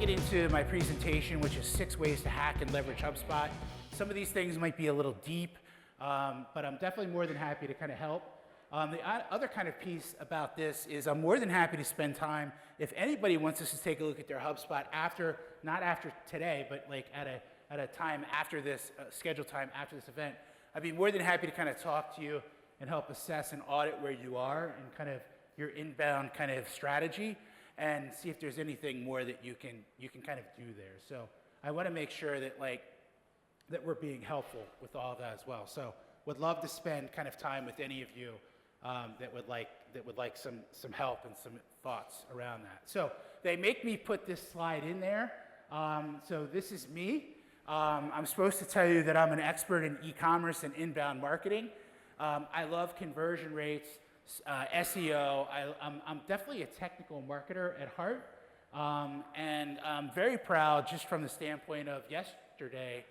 get into my presentation, which is 6 ways to hack and leverage HubSpot. Some of these things might be a little deep, but I'm definitely more than happy to kind of help. The other kind of piece about this is I'm more than happy to spend time. If anybody wants us to take a look at their HubSpot after, not after today, but like at a time after this, scheduled time after this event, I'd be more than happy to kind of talk to you and help assess and audit where you are and kind of your inbound kind of strategy and see if there's anything more that you can kind of do there. So I want to make sure that that we're being helpful with all of that as well. So would love to spend kind of time with any of you that would like some help and some thoughts around that. So they make me put this slide in there. So this is me. I'm supposed to tell you that I'm an expert in e-commerce and inbound marketing. I love conversion rates, SEO. I'm definitely a technical marketer at heart. And I'm very proud just from the standpoint of yesterday,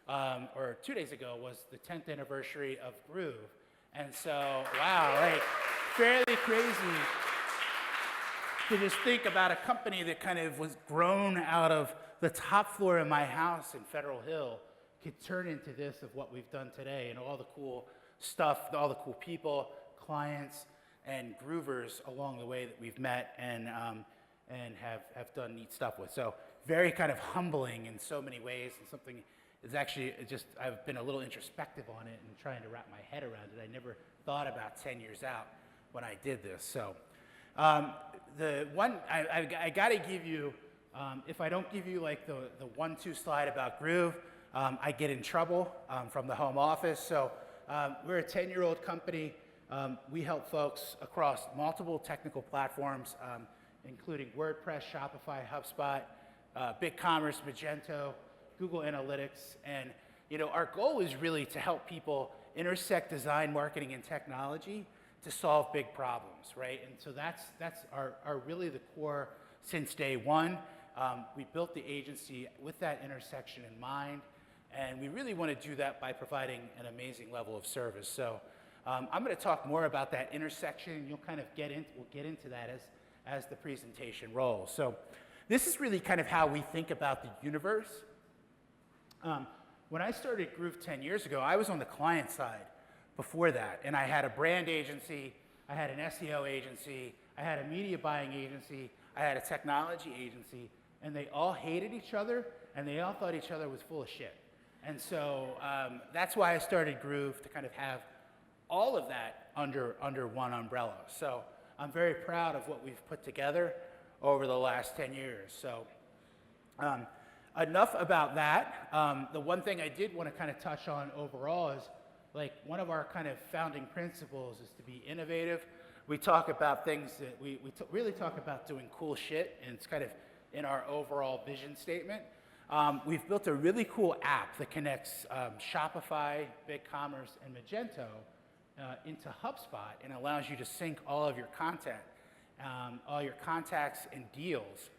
or 2 days ago, was the 10th anniversary of Groove. And so, wow, like fairly crazy to just think about a company that kind of was grown out of the top floor of my house in Federal Hill could turn into this of what we've done today and all the cool stuff, all the cool people, clients, and groovers along the way that we've met and have done neat stuff with. So very kind of humbling in so many ways, and something is actually just, I've been a little introspective on it and trying to wrap my head around it. I never thought about 10 years out when I did this. So the one, I gotta give you, if I don't give you like the 1-2 slide about Groove, I get in trouble from the home office. So we're a 10-year-old company. We help folks across multiple technical platforms, including WordPress, Shopify, HubSpot, BigCommerce, Magento, Google Analytics. And our goal is really to help people intersect design, marketing, and technology to solve big problems, right? And so that's our really the core since day one. We built the agency with that intersection in mind, and we really want to do that by providing an amazing level of service. So I'm going to talk more about that intersection. You'll kind of we'll get into that as the presentation rolls. So this is really kind of how we think about the universe. When I started Groove 10 years ago, I was on the client side before that, and I had a brand agency, I had an SEO agency, I had a media buying agency, I had a technology agency, and they all hated each other, and they all thought each other was full of shit. And so that's why I started Groove, to kind of have all of that under one umbrella. So I'm very proud of what we've put together over the last 10 years. So enough about that. The one thing I did want to kind of touch on overall is, like, one of our kind of founding principles is to be innovative. We talk about things that we really talk about doing cool shit, and it's kind of in our overall vision statement. We've built a really cool app that connects Shopify, BigCommerce, and Magento into HubSpot, and allows you to sync all of your content, all your contacts and deals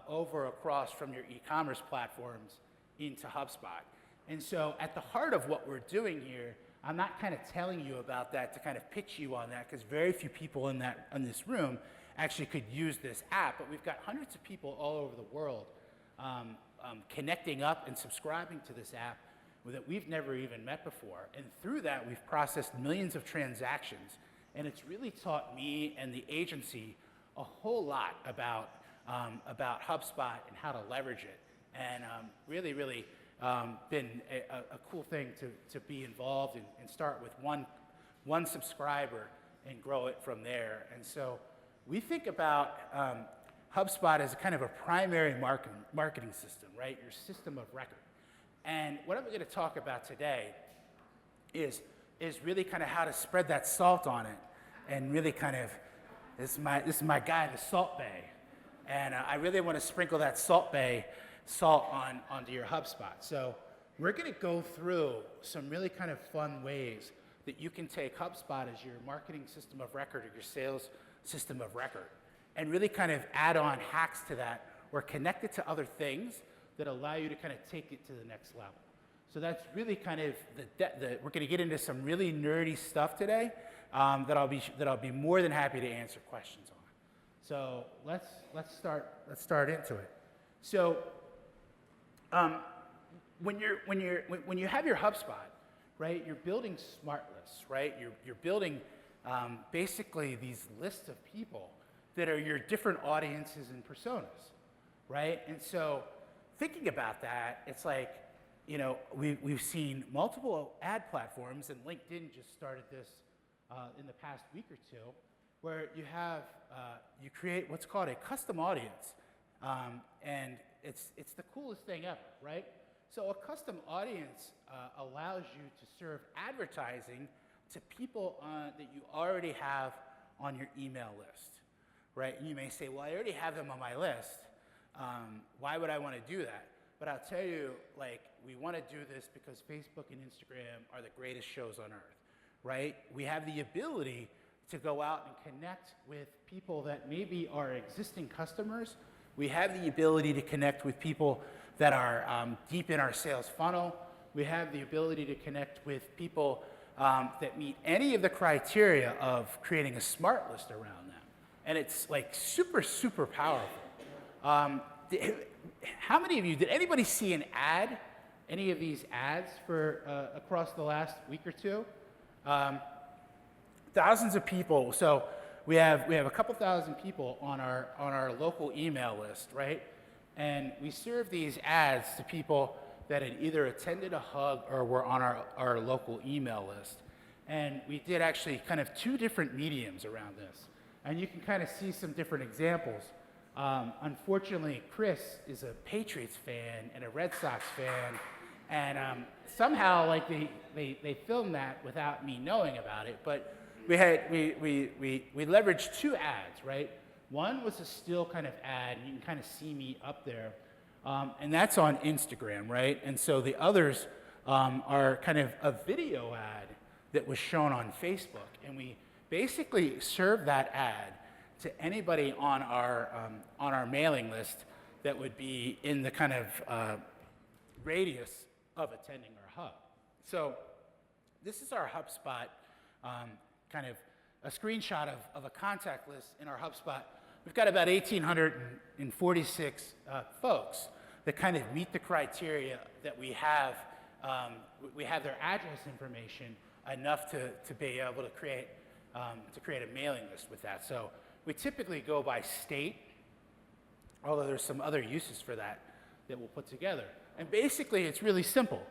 over across from your e-commerce platforms into HubSpot. And so at the heart of what we're doing here, I'm not kind of telling you about that to kind of pitch you on that, because very few people in this room actually could use this app, but we've got hundreds of people all over the world connecting up and subscribing to this app that we've never even met before. And through that, we've processed millions of transactions, and it's really taught me and the agency a whole lot about HubSpot and how to leverage it, and really been a cool thing to be involved and start with one subscriber and grow it from there. And so we think about HubSpot as a kind of a primary marketing system, right? Your system of record. And what I'm going to talk about today is really kind of how to spread that salt on it, and really kind of, this is my guy, the Salt Bay. And I really want to sprinkle that salt onto your HubSpot. So we're going to go through some really kind of fun ways that you can take HubSpot as your marketing system of record or your sales system of record, and really kind of add on hacks to that or connect it to other things that allow you to kind of take it to the next level. So that's really kind of we're going to get into some really nerdy stuff today that I'll be more than happy to answer questions on. So let's start into it. So when you have your HubSpot, right, you're building smart lists, right? You're building basically these lists of people that are your different audiences and personas, right? And so thinking about that, it's like, you know, we've seen multiple ad platforms, and LinkedIn just started this in the past week or two, where you have, you create what's called a custom audience. And it's the coolest thing ever, right? So a custom audience allows you to serve advertising to people that you already have on your email list, right? And you may say, well, I already have them on my list. Why would I want to do that? But I'll tell you, like, we want to do this because Facebook and Instagram are the greatest shows on earth, right? We have the ability to go out and connect with people that maybe are existing customers. We have the ability to connect with people that are deep in our sales funnel. We have the ability to connect with people that meet any of the criteria of creating a smart list around them. And it's like super, super powerful. How many of you, did anybody see an ad, any of these ads for across the last week or two? Thousands of people. So we have a couple thousand people on our local email list, right? And we serve these ads to people that had either attended a hug or were on our local email list. And we did actually kind of two different mediums around this. And you can kind of see some different examples. Unfortunately, Chris is a Patriots fan and a Red Sox fan, and somehow, like, they filmed that without me knowing about it. But we leveraged two ads, right? One was a still kind of ad, and you can kind of see me up there, and that's on Instagram, right? And so the others are kind of a video ad that was shown on Facebook, and we basically served that ad to anybody on our mailing list that would be in the kind of radius of attending our hub. So this is our HubSpot kind of a screenshot of a contact list in our HubSpot. We've got about 1,846 folks that kind of meet the criteria that we have. We have their address information enough to be able to create a mailing list with that. So we typically go by state, although there's some other uses for that we'll put together. And basically, it's really simple.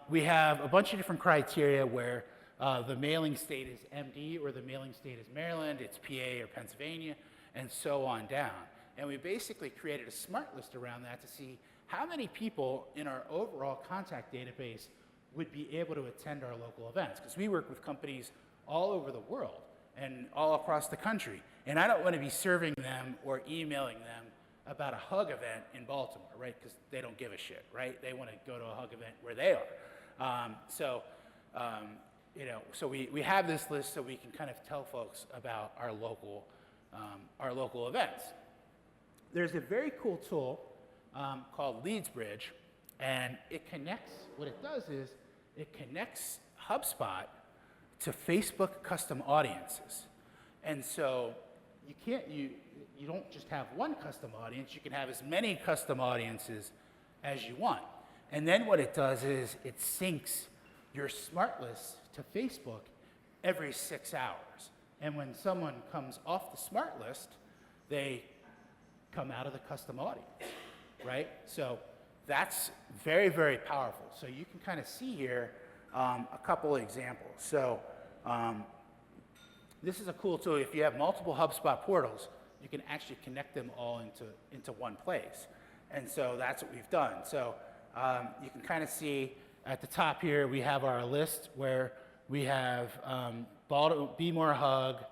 We have a bunch of different criteria where the mailing state is MD, or the mailing state is Maryland, it's PA or Pennsylvania, and so on down. And we basically created a smart list around that to see how many people in our overall contact database would be able to attend our local events. Because we work with companies all over the world and all across the country. And I don't want to be serving them or emailing them about a hug event in Baltimore, right? Because they don't give a shit, right? They want to go to a hug event where they are. So we have this list so we can kind of tell folks about our local events. There's a very cool tool called LeadsBridge, and it connects. What it does is it connects HubSpot to Facebook custom audiences, and so you don't just have one custom audience. You can have as many custom audiences as you want. And then what it does is it syncs your smart list to Facebook every 6 hours. And when someone comes off the smart list, they come out of the custom audience, right? So that's very, very powerful. So you can kind of see here a couple of examples. So this is a cool tool. If you have multiple HubSpot portals, you can actually connect them all into one place. And so that's what we've done. So you can kind of see at the top here, we have our list where we have Be More Hug,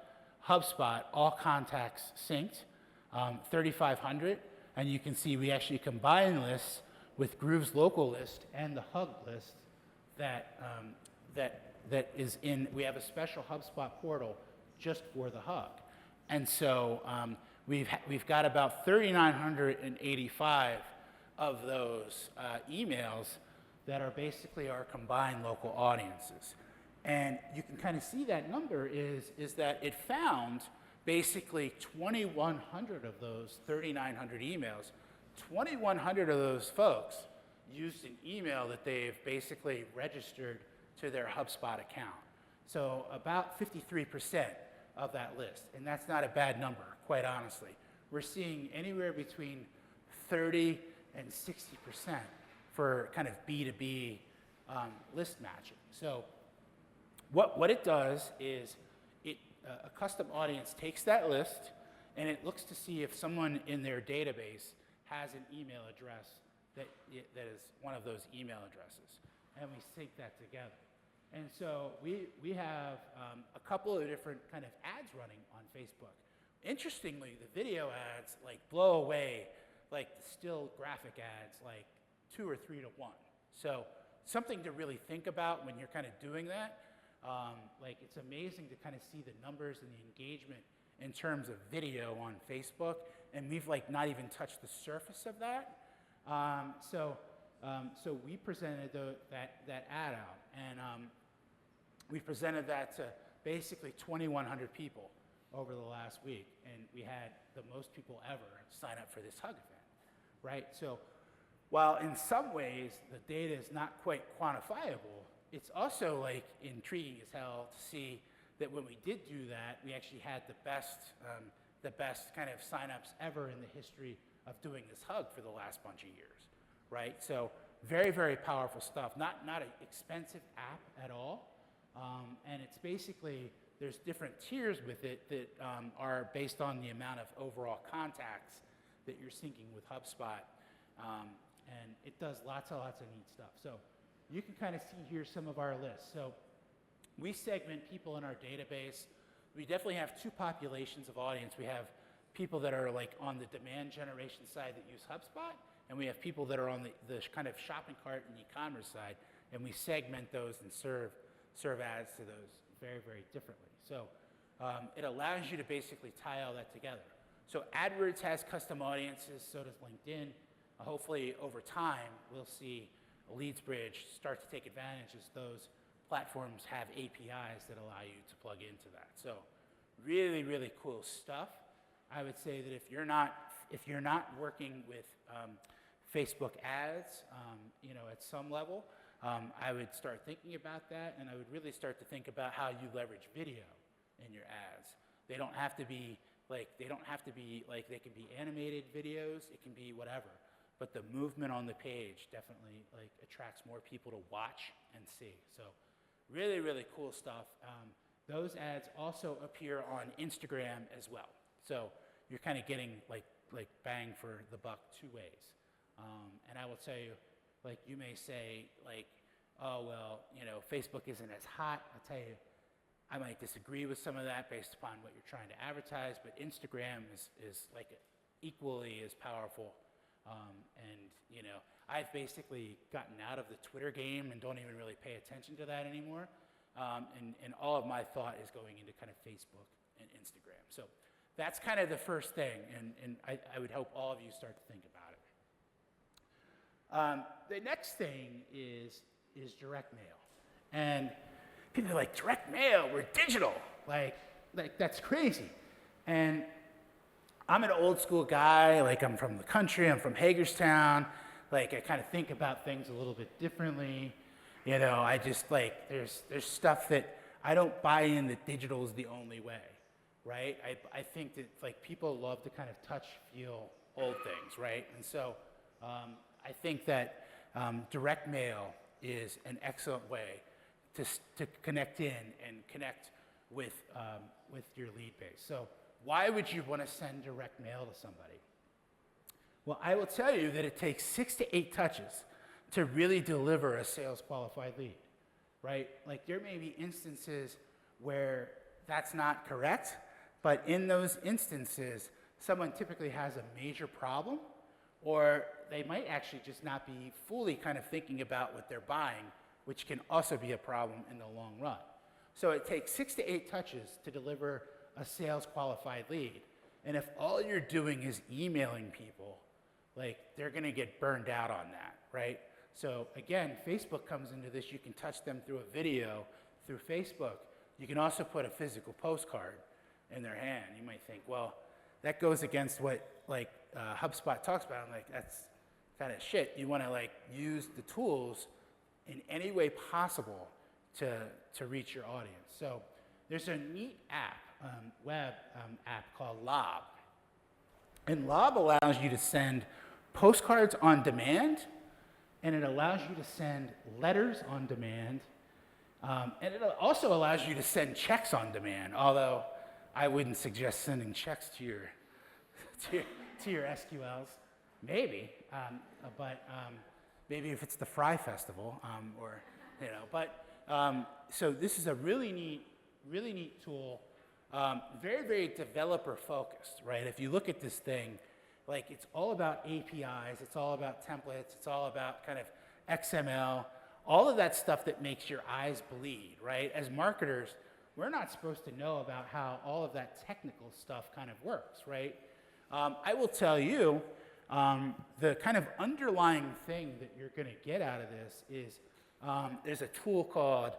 HubSpot, all contacts synced, 3,500. And you can see we actually combine lists with Groove's local list and the Hug list that is in. We have a special HubSpot portal just for the Hug. And so we've got about 3,985 of those emails that are basically our combined local audiences. And you can kind of see that number is that it found basically 2,100 of those 3,900 emails 2,100 of those folks used an email that they've basically registered to their HubSpot account. So about 53% of that list, and that's not a bad number, quite honestly. We're seeing anywhere between 30 and 60% for kind of B2B list matching. So what it does is a custom audience takes that list and it looks to see if someone in their database has an email address that is one of those email addresses, and we sync that together. And so we have a couple of different kind of ads running on Facebook. Interestingly, the video ads like blow away like the still graphic ads like 2 or 3 to 1. So something to really think about when you're kind of doing that. Like it's amazing to kind of see the numbers and the engagement in terms of video on Facebook, and we've like not even touched the surface of that. So we presented that ad out, and we presented that to basically 2,100 people over the last week, and we had the most people ever sign up for this hug event, right? So while in some ways the data is not quite quantifiable, it's also like intriguing as hell to see that when we did do that, we actually had the best kind of signups ever in the history of doing this hug for the last bunch of years, right? So very, very powerful stuff. Not an expensive app at all, and it's basically, there's different tiers with it that are based on the amount of overall contacts that you're syncing with HubSpot, and it does lots of neat stuff. So you can kind of see here some of our lists. So we segment people in our database. We definitely have two populations of audience. We have people that are like on the demand generation side that use HubSpot, and we have people that are on the kind of shopping cart and e-commerce side, and we segment those and serve ads to those very, very differently. So it allows you to basically tie all that together. So AdWords has custom audiences, so does LinkedIn. Hopefully over time, we'll see LeadsBridge start to take advantage as those platforms have APIs that allow you to plug into that. So really, really cool stuff. I would say that if you're not working with Facebook ads, at some level, I would start thinking about that, and I would really start to think about how you leverage video in your ads. They can be animated videos, it can be whatever, but the movement on the page definitely like attracts more people to watch and see. So really, really cool stuff. Those ads also appear on Instagram as well. So you're kind of getting like bang for the buck two ways. And I will tell you, like you may say like, oh, well, Facebook isn't as hot. I'll tell you, I might disagree with some of that based upon what you're trying to advertise, but Instagram is like equally as powerful. And I've basically gotten out of the Twitter game and don't even really pay attention to that anymore. And all of my thought is going into kind of Facebook and Instagram. So that's kind of the first thing, and I would hope all of you start to think about it. The next thing is direct mail. And people are like, direct mail, we're digital. Like that's crazy. And I'm an old school guy, like I'm from the country, I'm from Hagerstown. Like I kind of think about things a little bit differently. I just like, there's stuff that I don't buy in that digital is the only way, right? I think that like people love to kind of touch, feel old things, right? And so I think that direct mail is an excellent way to connect in and connect with your lead base. So why would you want to send direct mail to somebody? Well, I will tell you that it takes 6 to 8 touches to really deliver a sales qualified lead, right? Like there may be instances where that's not correct, but in those instances, someone typically has a major problem, or they might actually just not be fully kind of thinking about what they're buying, which can also be a problem in the long run. So it takes 6 to 8 touches to deliver a sales qualified lead. And if all you're doing is emailing people, like they're gonna get burned out on that, right? So again, Facebook comes into this. You can touch them through a video through Facebook. You can also put a physical postcard in their hand. You might think, well, that goes against what like HubSpot talks about. I'm like, that's kind of shit. You want to like use the tools in any way possible to reach your audience. So there's a neat app, web app called Lob. And Lob allows you to send postcards on demand, and it allows you to send letters on demand, and it also allows you to send checks on demand, although I wouldn't suggest sending checks to your, to your SQLs. Maybe, but maybe if it's the Fry Festival, or, you know, but, so this is a really neat tool, very, very developer focused, right? If you look at this thing, like it's all about APIs, it's all about templates, it's all about kind of XML, all of that stuff that makes your eyes bleed, right? As marketers, we're not supposed to know about how all of that technical stuff kind of works, right? I will tell you, the kind of underlying thing that you're going to get out of this is there's a tool called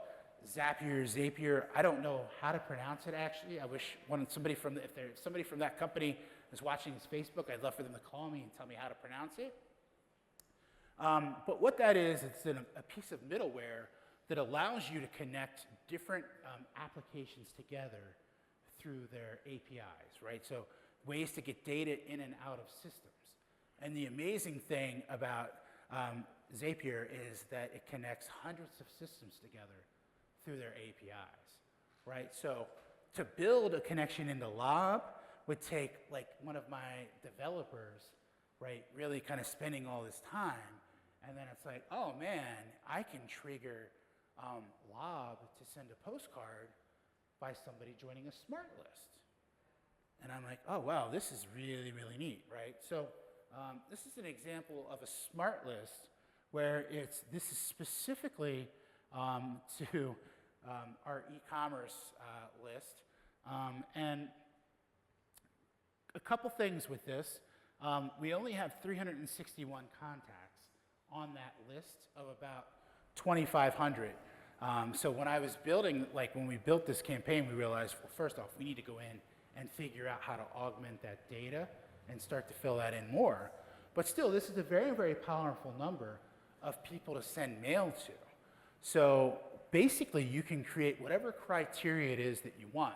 Zapier. I don't know how to pronounce it actually. I wish if there's somebody from that company is watching this Facebook, I'd love for them to call me and tell me how to pronounce it. But what that is, it's a piece of middleware that allows you to connect different applications together through their APIs, right? So ways to get data in and out of systems. And the amazing thing about Zapier is that it connects hundreds of systems together through their APIs, right? So to build a connection into Lob would take like one of my developers, right, really kind of spending all this time, and then it's like, oh man, I can trigger Lob to send a postcard by somebody joining a smart list. And I'm like, oh wow, this is really, really neat, right? So this is an example of a smart list where this is specifically to our e-commerce list. And a couple things with this. We only have 361 contacts on that list of about 2,500. So when I was building, like when we built this campaign, we realized, well, first off, we need to go in and figure out how to augment that data and start to fill that in more. But still, this is a very, very powerful number of people to send mail to. So basically, you can create whatever criteria it is that you want,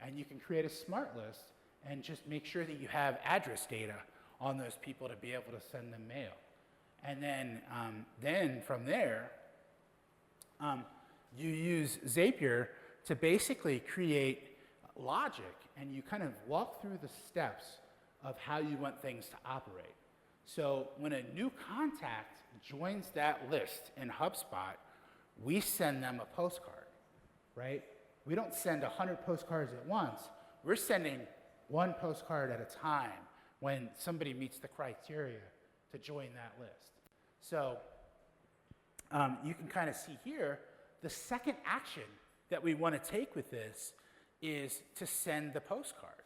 and you can create a smart list and just make sure that you have address data on those people to be able to send them mail. And then from there, you use Zapier to basically create logic, and you kind of walk through the steps of how you want things to operate. So when a new contact joins that list in HubSpot, we send them a postcard, right? We don't send 100 postcards at once. We're sending one postcard at a time when somebody meets the criteria to join that list. So you can kind of see here, the second action that we want to take with this is to send the postcard,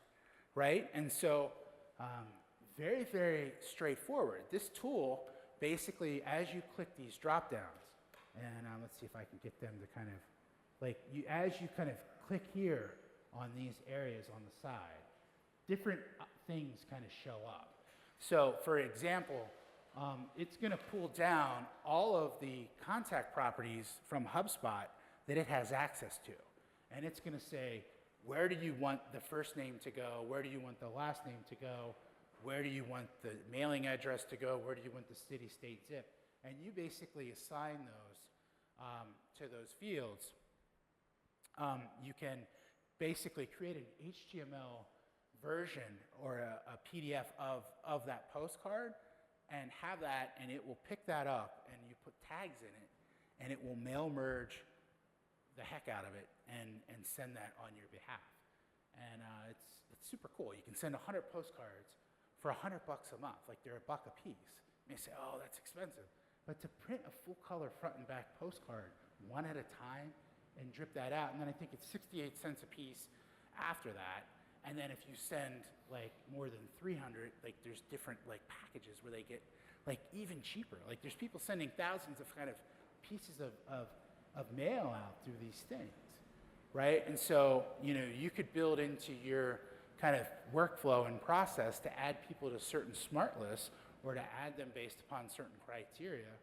right? And so very, very straightforward. This tool, basically, as you click these drop downs, and let's see if I can get them to kind of, like, as you kind of click here on these areas on the side, different things kind of show up. So, for example, it's going to pull down all of the contact properties from HubSpot that it has access to. And it's going to say, where do you want the first name to go? Where do you want the last name to go? Where do you want the mailing address to go? Where do you want the city, state, zip? And you basically assign those to those fields. You can basically create an HTML version or a PDF of that postcard and have that, and it will pick that up, and you put tags in it, and it will mail merge the heck out of it and send that on your behalf. And it's super cool. You can send 100 postcards for $100 a month, like they're $1 a piece. You may say, oh, that's expensive. But to print a full color front and back postcard one at a time and drip that out, and then I think it's 68 cents a piece after that. And then if you send like more than 300, like there's different like packages where they get like even cheaper. Like there's people sending thousands of kind of pieces of mail out through these things, right? And so, you know, you could build into your kind of workflow and process to add people to certain smart lists or to add them based upon certain criteria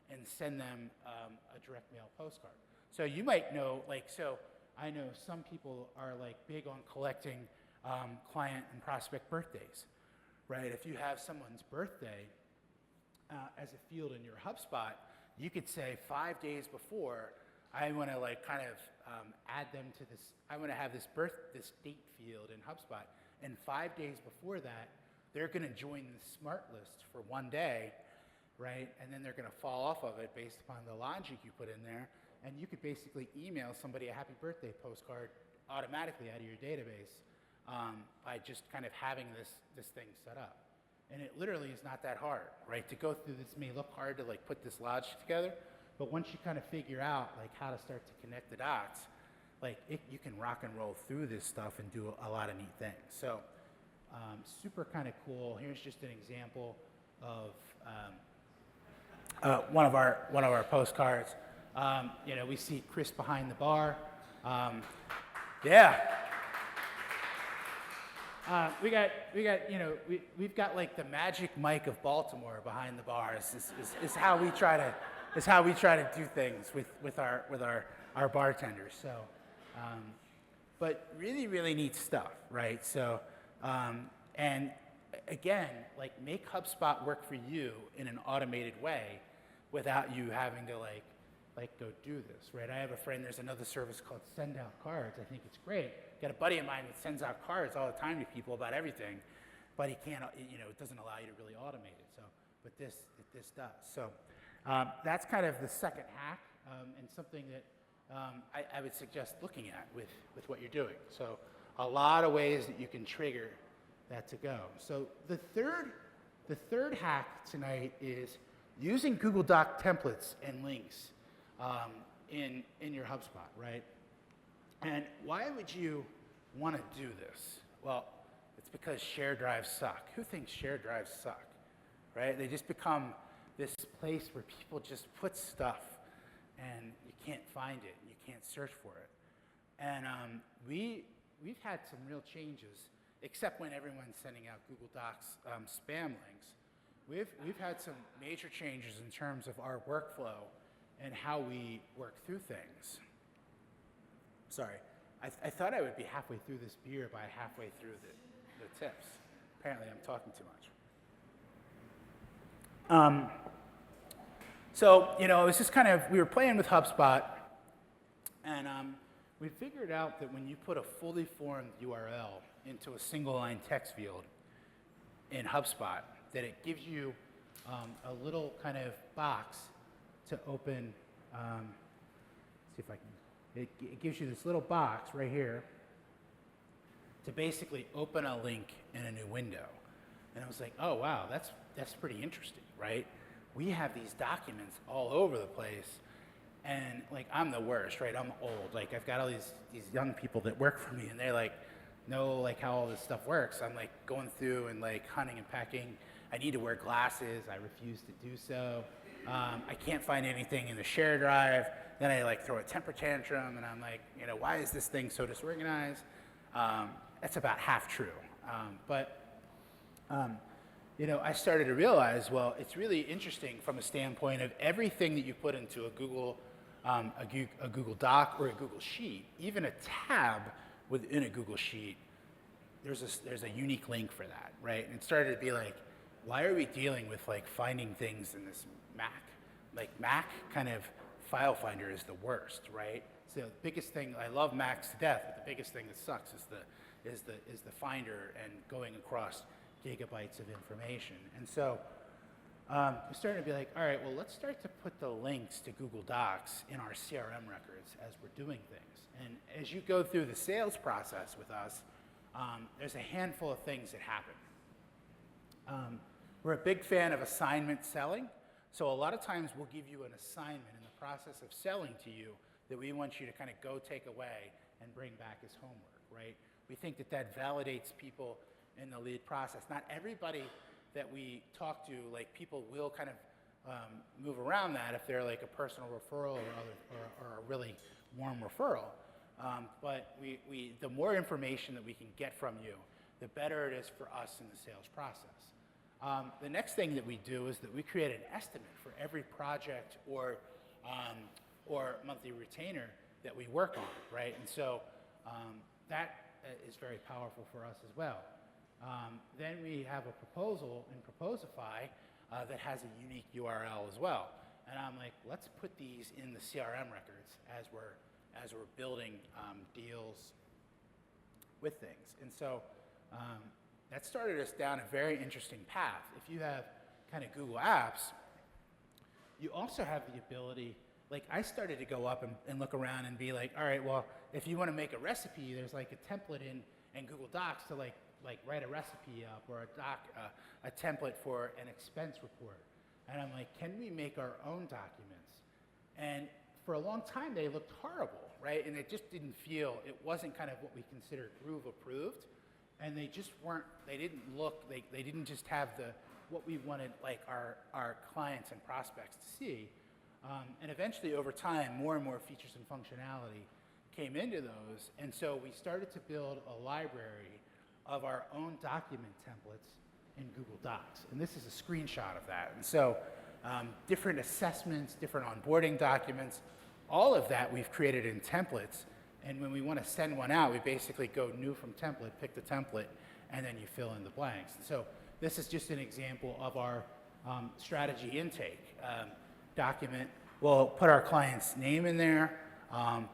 and send them a direct mail postcard. So you might know, so I know some people are big on collecting client and prospect birthdays, right? If you have someone's birthday as a field in your HubSpot, you could say 5 days before, I want to add them to this. I want to have this date field in HubSpot, and 5 days before that, they're going to join the smart list for 1 day, right? And then they're going to fall off of it based upon the logic you put in there. And you could basically email somebody a happy birthday postcard automatically out of your database by just kind of having this thing set up. And it literally is not that hard, right? To go through this may look hard to put this logic together, but once you kind of figure out how to start to connect the dots, you can rock and roll through this stuff and do a lot of neat things. So super kind of cool. Here's just an example of one of our postcards. We see Chris behind the bar. Yeah. We've got the magic Mike of Baltimore behind the bar. Is how we try to do things with our bartenders. So, but really neat stuff, right? So, and again, make HubSpot work for you in an automated way without you having to go do this, right? I have a friend, there's another service called Send Out Cards. I think it's great. Got a buddy of mine that sends out cards all the time to people about everything, but he can't, it doesn't allow you to really automate it. So, but this does. So that's kind of the second hack and something that I would suggest looking at with what you're doing. So a lot of ways that you can trigger that to go. So the third hack tonight is using Google Doc templates and links in your HubSpot, right? And why would you want to do this? Well, it's because shared drives suck. Who thinks shared drives suck, right? They just become this place where people just put stuff and you can't find it, and you can't search for it. And we've had some real changes, except when everyone's sending out Google Docs spam links. We've had some major changes in terms of our workflow and how we work through things. Sorry, I thought I would be halfway through this beer by halfway through the tips. Apparently I'm talking too much. So, it was just we were playing with HubSpot, and we figured out that when you put a fully formed URL into a single line text field in HubSpot, that it gives you a little kind of box to open, see if I can, it gives you this little box right here to basically open a link in a new window. And I was like, oh wow, that's pretty interesting, right? We have these documents all over the place, and I'm the worst, right? I'm old. I've got all these young people that work for me, and they know how all this stuff works. I'm going through and hunting and pecking. I need to wear glasses. I refuse to do so. I can't find anything in the share drive. Then I throw a temper tantrum, and I'm why is this thing so disorganized? That's about half true. I started to realize, well, it's really interesting from a standpoint of everything that you put into a Google Doc or a Google Sheet, even a tab within a Google Sheet, there's a unique link for that, right? And it started to be why are we dealing with finding things in this Mac? Mac kind of file finder is the worst, right? So the biggest thing, I love Macs to death, but the biggest thing that sucks is the finder and going across gigabytes of information. And so we're starting to be all right, well, let's start to put the links to Google Docs in our CRM records as we're doing things. And as you go through the sales process with us, there's a handful of things that happen. We're a big fan of assignment selling. So a lot of times we'll give you an assignment in the process of selling to you that we want you to kind of go take away and bring back as homework, right? We think that validates people in the lead process. Not everybody that we talk to, people will kind of move around that if they're a personal referral or a really warm referral. But the more information that we can get from you, the better it is for us in the sales process. The next thing that we do is that we create an estimate for every project or monthly retainer that we work on, right? And so that is very powerful for us as well. Then we have a proposal in Proposify that has a unique URL as well. And I'm like, let's put these in the CRM records as we're building deals with things. And so that started us down a very interesting path. If you have kind of Google Apps, you also have the ability, like I started to go up and look around and be like, all right, well, if you want to make a recipe, there's like a template in Google Docs to like write a recipe up, or a template for an expense report. And I'm like, can we make our own documents? And for a long time, they looked horrible, right? And it just didn't feel, it wasn't kind of what we considered Groove approved. And they just weren't, they didn't look, they didn't just have what we wanted like our clients and prospects to see. And eventually over time, more and more features and functionality came into those. And so we started to build a library of our own document templates in Google Docs. And this is a screenshot of that. And so different assessments, different onboarding documents, all of that we've created in templates. And when we want to send one out, we basically go new from template, pick the template, and then you fill in the blanks. And so this is just an example of our strategy intake document. We'll put our client's name in there,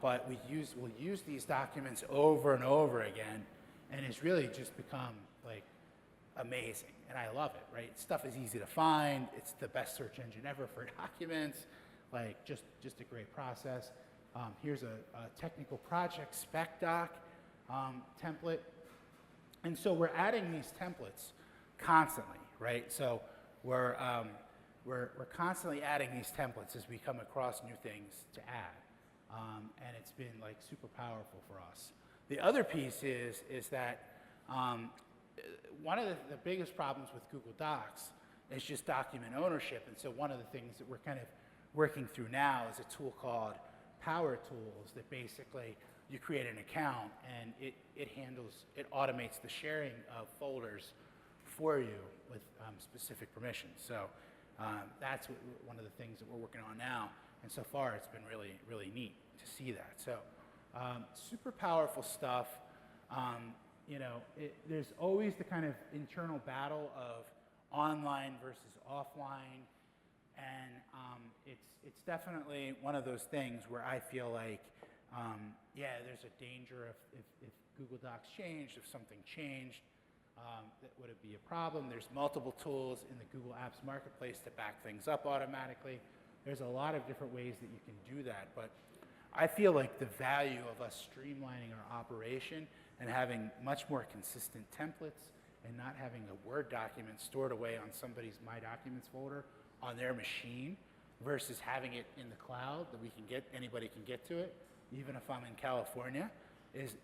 but we'll use these documents over and over again, and it's really just become like amazing. And I love it, right? Stuff is easy to find. It's the best search engine ever for documents. Like just a great process. Here's a technical project spec doc template. And so we're adding these templates constantly, right? So we're constantly adding these templates as we come across new things to add. And it's been like super powerful for us. The other piece is that one of the biggest problems with Google Docs is just document ownership. And so one of the things that we're kind of working through now is a tool called Power Tools that basically you create an account and it automates the sharing of folders for you with specific permissions. So that's one of the things that we're working on now. And so far it's been really, really neat to see that. So super powerful stuff. There's always the kind of internal battle of online versus offline. And it's definitely one of those things where I feel like, there's a danger if Google Docs changed, if something changed, would it be a problem? There's multiple tools in the Google Apps Marketplace to back things up automatically. There's a lot of different ways that you can do that, but I feel like the value of us streamlining our operation and having much more consistent templates and not having a Word document stored away on somebody's My Documents folder on their machine versus having it in the cloud that anybody can get to it, even if I'm in California, is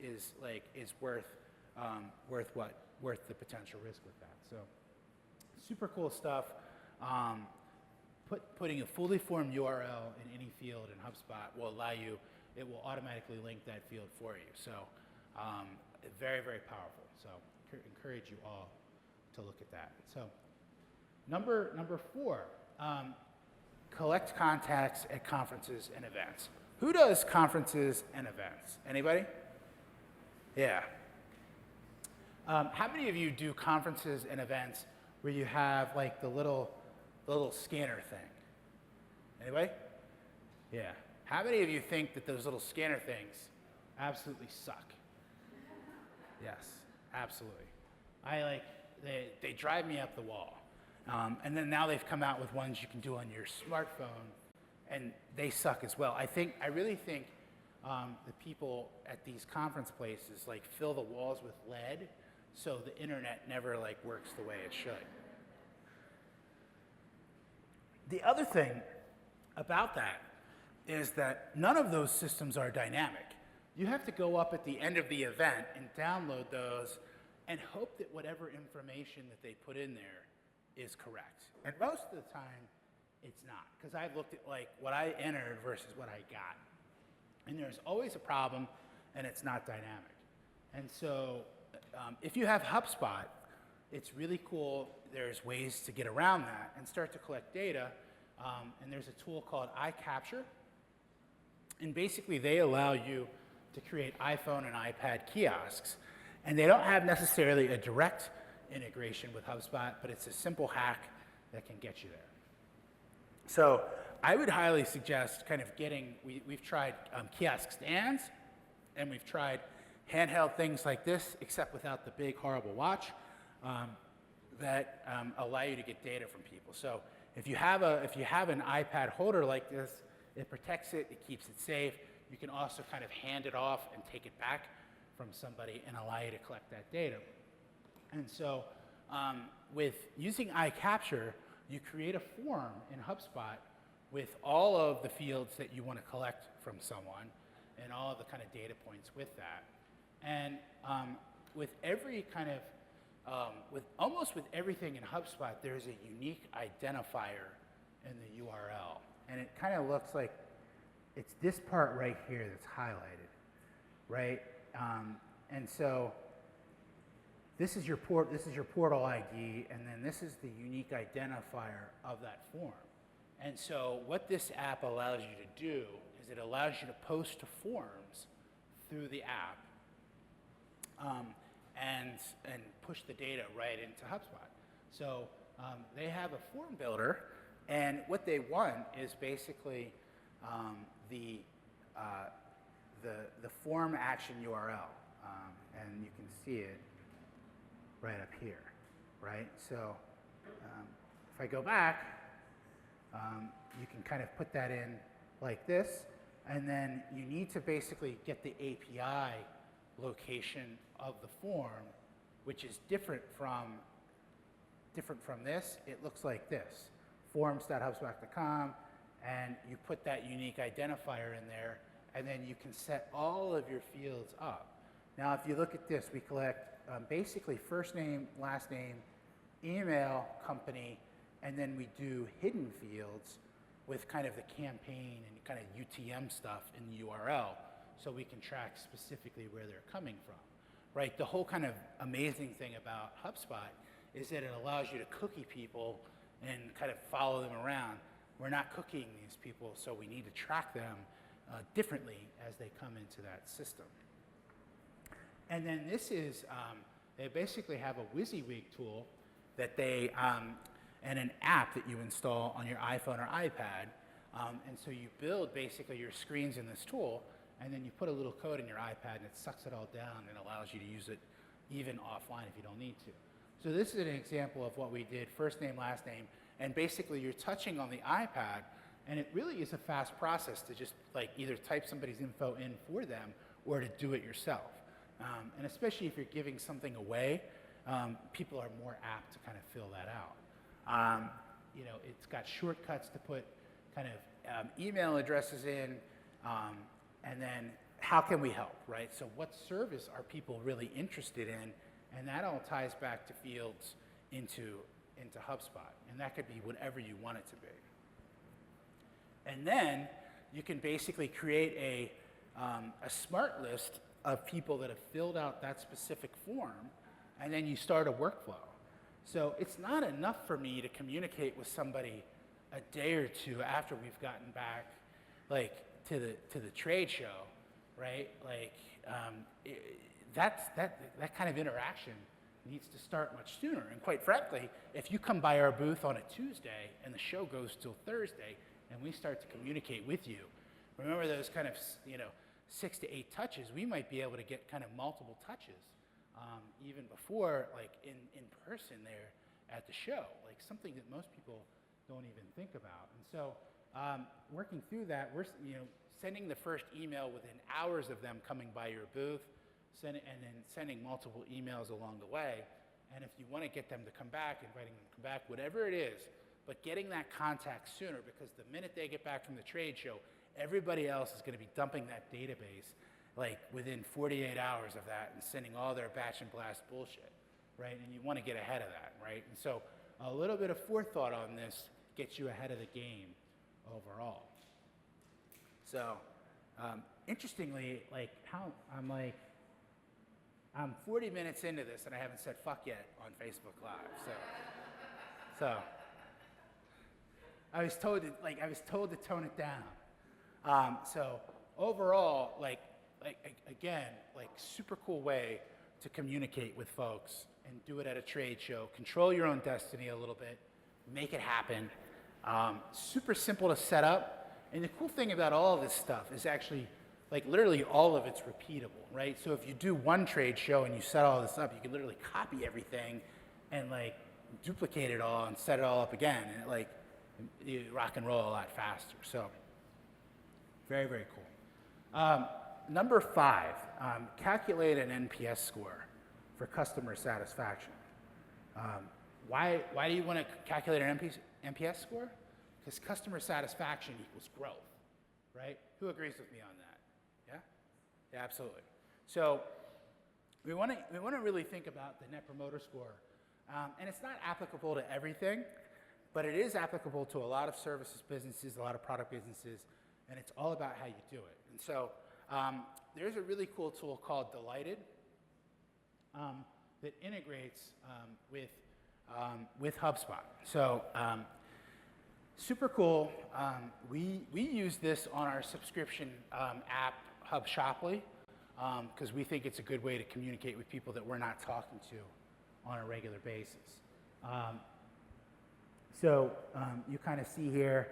worth the potential risk with that. So super cool stuff. Putting a fully formed URL in any field in HubSpot will allow you, it will automatically link that field for you. So very, very powerful. So encourage you all to look at that. So number 4, collect contacts at conferences and events. Who does conferences and events? Anybody? Yeah. How many of you do conferences and events where you have like the little scanner thing? Anybody? Yeah. How many of you think that those little scanner things absolutely suck? Yes, absolutely. They drive me up the wall. And then now they've come out with ones you can do on your smartphone, and they suck as well. I really think the people at these conference places like fill the walls with lead, so the internet never like works the way it should. The other thing about that is that none of those systems are dynamic. You have to go up at the end of the event and download those and hope that whatever information that they put in there is correct. And most of the time, it's not, because I've looked at like what I entered versus what I got. And there's always a problem, and it's not dynamic. And so if you have HubSpot, it's really cool. There's ways to get around that and start to collect data. And there's a tool called iCapture. And basically, they allow you to create iPhone and iPad kiosks. And they don't have necessarily a direct integration with HubSpot, but it's a simple hack that can get you there. So I would highly suggest kind of getting, we've tried kiosk stands, and we've tried handheld things like this, except without the big, horrible watch, that allow you to get data from people. So if you have an iPad holder like this, it protects it, it keeps it safe. You can also kind of hand it off and take it back from somebody and allow you to collect that data. And so with using iCapture, you create a form in HubSpot with all of the fields that you want to collect from someone and all of the kind of data points with that. And with every kind of, almost with everything in HubSpot, there's a unique identifier in the URL. And it kind of looks like it's this part right here that's highlighted, right? And so this is your portal ID, and then this is the unique identifier of that form. And so what this app allows you to do is it allows you to post to forums through the app and push the data right into HubSpot. So they have a form builder, and what they want is basically the form action URL, and you can see it right up here, right? So if I go back, you can kind of put that in like this, and then you need to basically get the API location of the form, which is different from this. It looks like this, forms.hubspot.com, and you put that unique identifier in there, and then you can set all of your fields up. Now, if you look at this, we collect basically first name, last name, email, company, and then we do hidden fields with kind of the campaign and kind of UTM stuff in the URL, so we can track specifically where they're coming from, right? The whole kind of amazing thing about HubSpot is that it allows you to cookie people and kind of follow them around. We're not cookieing these people, so we need to track them differently as they come into that system. And then this is, they basically have a WYSIWYG tool that they, and an app that you install on your iPhone or iPad. And so you build basically your screens in this tool, and then you put a little code in your iPad, and it sucks it all down and allows you to use it even offline if you don't need to. So this is an example of what we did, first name, last name, and basically you're touching on the iPad, and it really is a fast process to just like either type somebody's info in for them or to do it yourself. And especially if you're giving something away, people are more apt to kind of fill that out. You know, it's got shortcuts to put kind of email addresses in, and then how can we help, right? So what service are people really interested in? And that all ties back to fields into HubSpot. And that could be whatever you want it to be. And then you can basically create a smart list of people that have filled out that specific form, and then you start a workflow. So it's not enough for me to communicate with somebody a day or two after we've gotten back, like to the trade show, right? Like that kind of interaction needs to start much sooner. And quite frankly, if you come by our booth on a Tuesday and the show goes till Thursday, and we start to communicate with you, remember those kind of 6 to 8 touches, we might be able to get kind of multiple touches even before, like in person there at the show, like something that most people don't even think about. And so working through that, we're sending the first email within hours of them coming by your booth, and then sending multiple emails along the way. And if you want to get them to come back, inviting them to come back, whatever it is, but getting that contact sooner, because the minute they get back from the trade show, everybody else is going to be dumping that database like within 48 hours of that and sending all their batch and blast bullshit, right? And you want to get ahead of that, right? And so a little bit of forethought on this gets you ahead of the game overall. So interestingly, like how I'm like, I'm 40 minutes into this and I haven't said fuck yet on Facebook Live. So I was told to tone it down. So overall, again, super cool way to communicate with folks and do it at a trade show. Control your own destiny a little bit, make it happen. Super simple to set up. And the cool thing about all of this stuff is actually, literally all of it's repeatable, right? So if you do one trade show and you set all this up, you can literally copy everything and duplicate it all and set it all up again. And you rock and roll a lot faster. So very, very cool. Number 5, calculate an NPS score for customer satisfaction. Why do you want to calculate an NPS score? Because customer satisfaction equals growth, right? Who agrees with me on that? Yeah, absolutely. So we want to really think about the Net Promoter Score, and it's not applicable to everything, but it is applicable to a lot of services businesses, a lot of product businesses, and it's all about how you do it. And so there's a really cool tool called Delighted that integrates with HubSpot. So super cool. We use this on our subscription app, HubShoply, because we think it's a good way to communicate with people that we're not talking to on a regular basis. So you kind of see here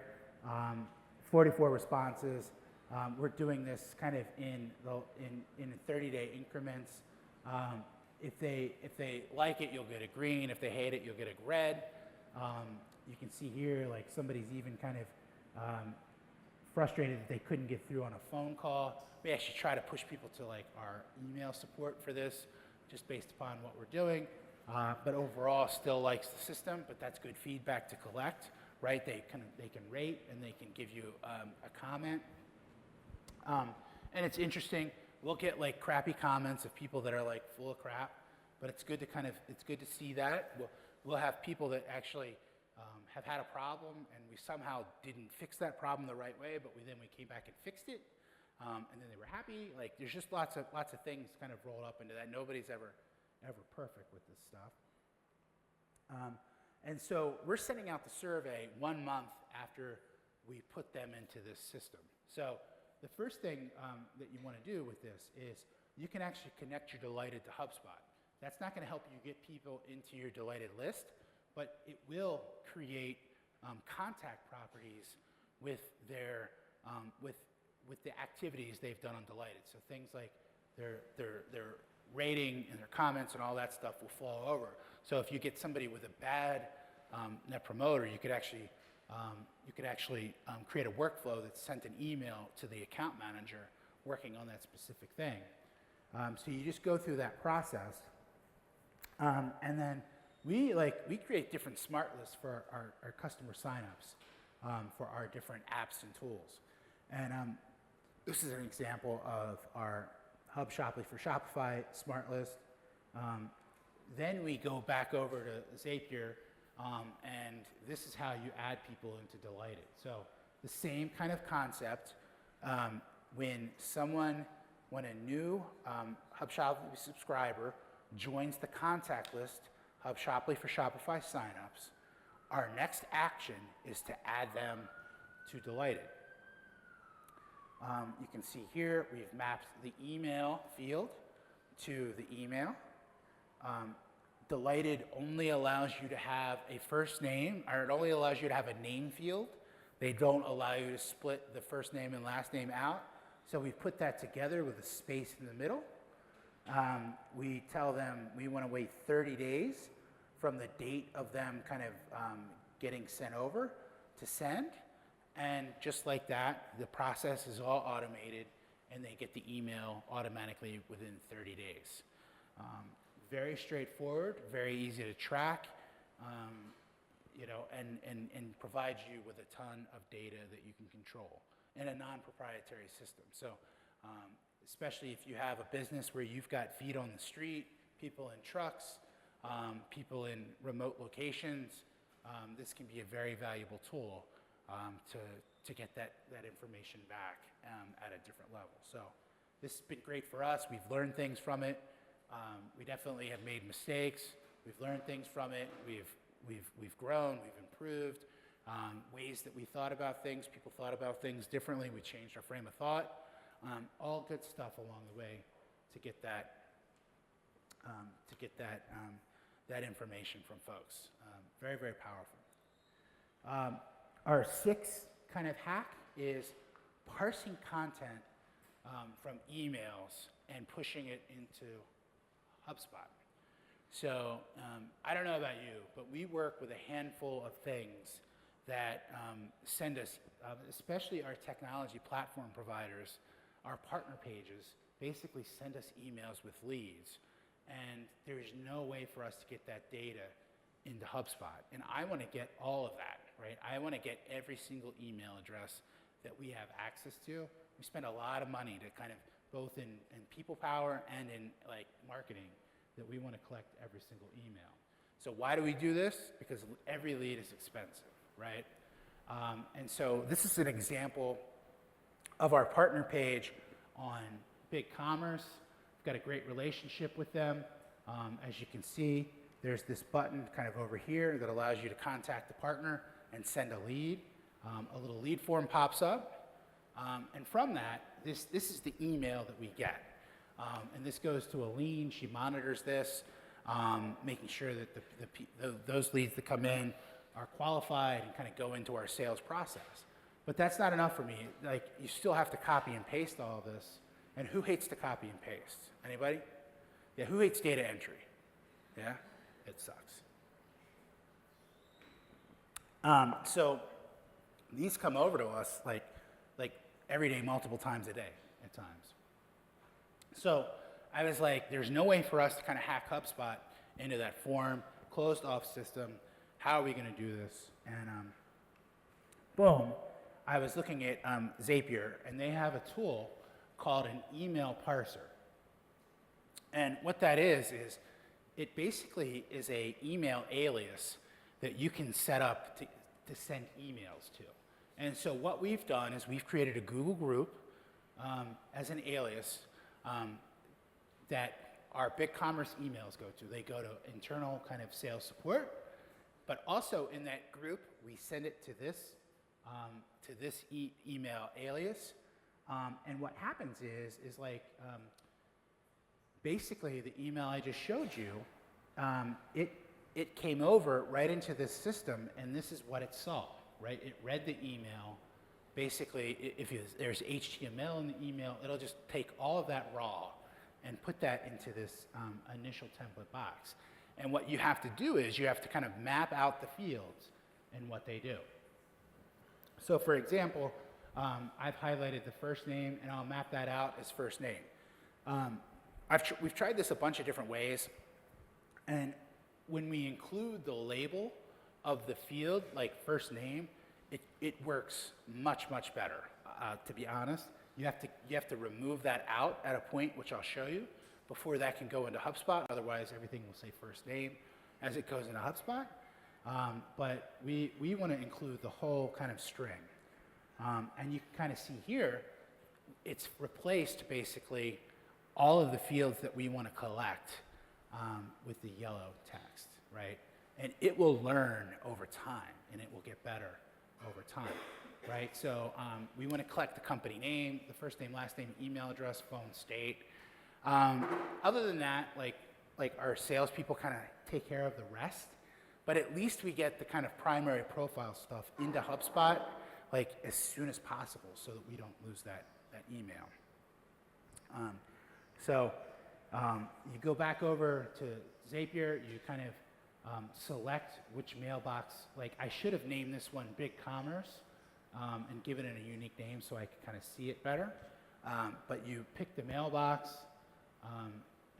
44 responses. We're doing this kind of in 30-day increments. If they like it, you'll get a green. If they hate it, you'll get a red. You can see here, somebody's even kind of frustrated that they couldn't get through on a phone call. We actually try to push people to our email support for this, just based upon what we're doing. But overall, still likes the system. But that's good feedback to collect, right? They can rate and they can give you a comment. And it's interesting. We'll get crappy comments of people that are full of crap, but it's good to see that. We'll have people that actually have had a problem and we somehow didn't fix that problem the right way, but then we came back and fixed it, and then they were happy. There's just lots of things kind of rolled up into that. Nobody's ever perfect with this stuff. And so we're sending out the survey 1 month after we put them into this system. So the first thing that you want to do with this is you can actually connect your Delighted to HubSpot. That's not going to help you get people into your Delighted list, but it will create contact properties with their with the activities they've done on Delighted. So things like their rating and their comments and all that stuff will flow over. So if you get somebody with a bad Net Promoter, you could actually create a workflow that sent an email to the account manager working on that specific thing. So you just go through that process, and then we create different smart lists for our customer signups for our different apps and tools. And this is an example of our HubShoply for Shopify smart list. Then we go back over to Zapier. And this is how you add people into Delighted. So the same kind of concept. When a new HubShoply subscriber joins the contact list, HubShoply for Shopify signups, our next action is to add them to Delighted. You can see here we've mapped the email field to the email. Delighted only allows you to have a first name, or it only allows you to have a name field. They don't allow you to split the first name and last name out. So we put that together with a space in the middle. We tell them we want to wait 30 days from the date of them kind of getting sent over to send. And just like that, the process is all automated and they get the email automatically within 30 days. Very straightforward, very easy to track, and provides you with a ton of data that you can control in a non-proprietary system. So especially if you have a business where you've got feet on the street, people in trucks, people in remote locations, this can be a very valuable tool to get that information back at a different level. So this has been great for us. We've learned things from it. We definitely have made mistakes. We've learned things from it. We've grown. We've improved. Ways that we thought about things, people thought about things differently. We changed our frame of thought. All good stuff along the way to get that that information from folks. Very, very powerful. Our sixth kind of hack is parsing content from emails and pushing it into HubSpot. So I don't know about you, but we work with a handful of things that send us, especially our technology platform providers, our partner pages, basically send us emails with leads. And there's no way for us to get that data into HubSpot. And I want to get all of that, right? I want to get every single email address that we have access to. We spend a lot of money to kind of both in people power and in like marketing that we want to collect every single email. So why do we do this? Because every lead is expensive, right? And so this is an example of our partner page on BigCommerce. We've got a great relationship with them. As you can see, there's this button kind of over here that allows you to contact the partner and send a lead. A little lead form pops up. And from that, this is the email that we get. And this goes to Aline. She monitors this, making sure that those leads that come in are qualified and kind of go into our sales process. But that's not enough for me. Like, you still have to copy and paste all of this. And who hates to copy and paste? Anybody? Yeah, who hates data entry? Yeah, it sucks. So these come over to us like every day, multiple times a day at times. So I was like, there's no way for us to kind of hack HubSpot into that form, closed off system. How are we going to do this? And boom, I was looking at Zapier, and they have a tool called an email parser. And what that is it basically is a email alias that you can set up to send emails to. And so what we've done is we've created a Google group as an alias that our BigCommerce emails go to. They go to internal kind of sales support, but also in that group, we send it to this email alias. And what happens is like, basically the email I just showed you, it came over right into this system, and this is what it saw, right? It read the email. Basically, if there's HTML in the email, it'll just take all of that raw and put that into this initial template box. And what you have to do is you have to kind of map out the fields and what they do. So for example, I've highlighted the first name, and I'll map that out as first name. We've tried this a bunch of different ways, and when we include the label of the field, like first name, it works much, much better. To be honest, you have to remove that out at a point, which I'll show you, before that can go into HubSpot. Otherwise, everything will say first name as it goes into HubSpot. But we want to include the whole kind of string. And you can kind of see here, it's replaced basically all of the fields that we want to collect with the yellow text, right? And it will learn over time, and it will get better over time, right? So we want to collect the company name, the first name, last name, email address, phone, state. Other than that, like our salespeople kind of take care of the rest, but at least we get the kind of primary profile stuff into HubSpot like as soon as possible so that we don't lose that email. So you go back over to Zapier, you kind of select which mailbox. Like, I should have named this one BigCommerce and given it a unique name so I could kind of see it better. But you pick the mailbox,